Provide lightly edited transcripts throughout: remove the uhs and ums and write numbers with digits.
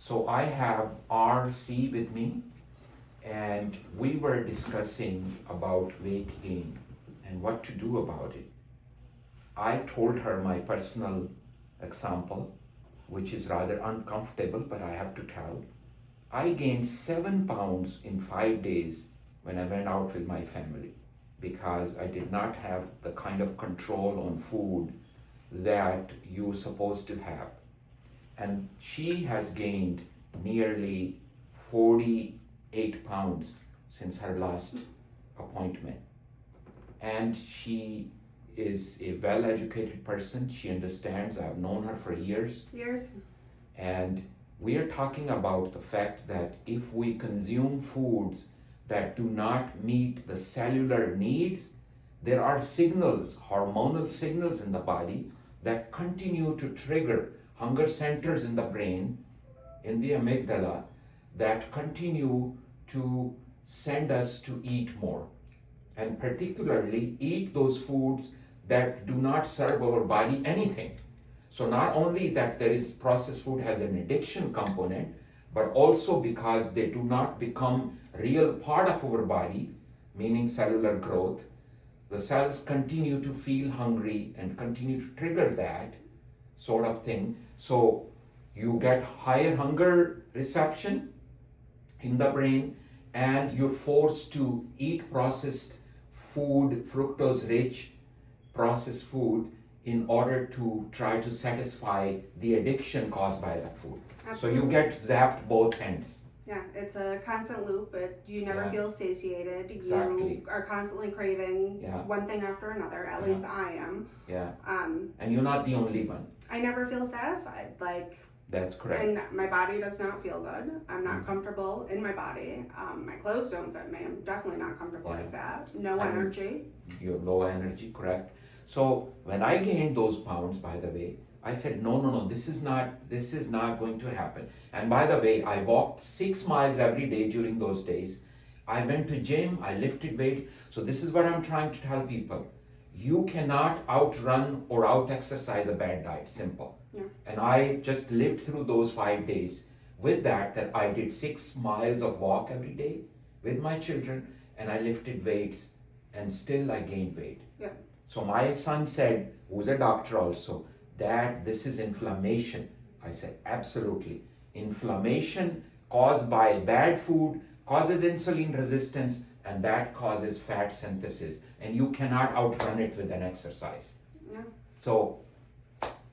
So I have RC with me, and we were discussing about weight gain and what to do about it. I told her my personal example, which is rather uncomfortable, but I have to tell. I gained 7 pounds in 5 days when I went out with my family because I did not have the kind of control on food that you're supposed to have. And she has gained nearly 48 pounds since her last appointment. And she is a well-educated person. She understands. I've known her for years. And we are talking about the fact that if we consume foods that do not meet the cellular needs, there are signals, hormonal signals in the body that continue to trigger hunger centers in the brain, in the amygdala, that continue to send us to eat more. And particularly eat those foods that do not serve our body anything. So not only that there is processed food has an addiction component, but also because they do not become real part of our body, meaning cellular growth, the cells continue to feel hungry and continue to trigger that sort of thing. So you get higher hunger reception in the brain, and you're forced to eat processed food, fructose rich processed food, in order to try to satisfy the addiction caused by that food. Absolutely. So you get zapped both ends. Yeah, it's a constant loop, but you never feel satiated. Exactly. You are constantly craving one thing after another. At least I am. Yeah. And you're not the only one. I never feel satisfied. That's correct. And my body does not feel good. I'm not comfortable in my body. My clothes don't fit me. I'm definitely not comfortable like that. No energy. You have low energy, correct. So when I gained those pounds, by the way, I said, no, this is not going to happen. And by the way, I walked 6 miles every day during those days. I went to gym, I lifted weight. So this is what I'm trying to tell people. You cannot outrun or out-exercise a bad diet, simple. Yeah. And I just lived through those 5 days with that I did 6 miles of walk every day with my children, and I lifted weights, and still I gained weight. Yeah. So my son said, who's a doctor also, Dad, this is inflammation. I said, absolutely. Inflammation caused by bad food causes insulin resistance, and that causes fat synthesis. And you cannot outrun it with an exercise. No. So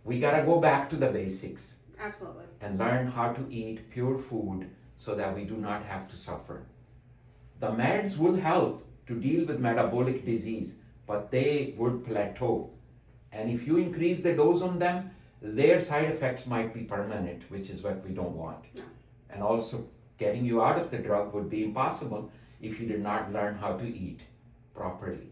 we gotta go back to the basics. Absolutely. And learn how to eat pure food so that we do not have to suffer. The meds will help to deal with metabolic disease, but they would plateau. And if you increase the dose on them, their side effects might be permanent, which is what we don't want. No. And also, getting you out of the drug would be impossible if you did not learn how to eat properly.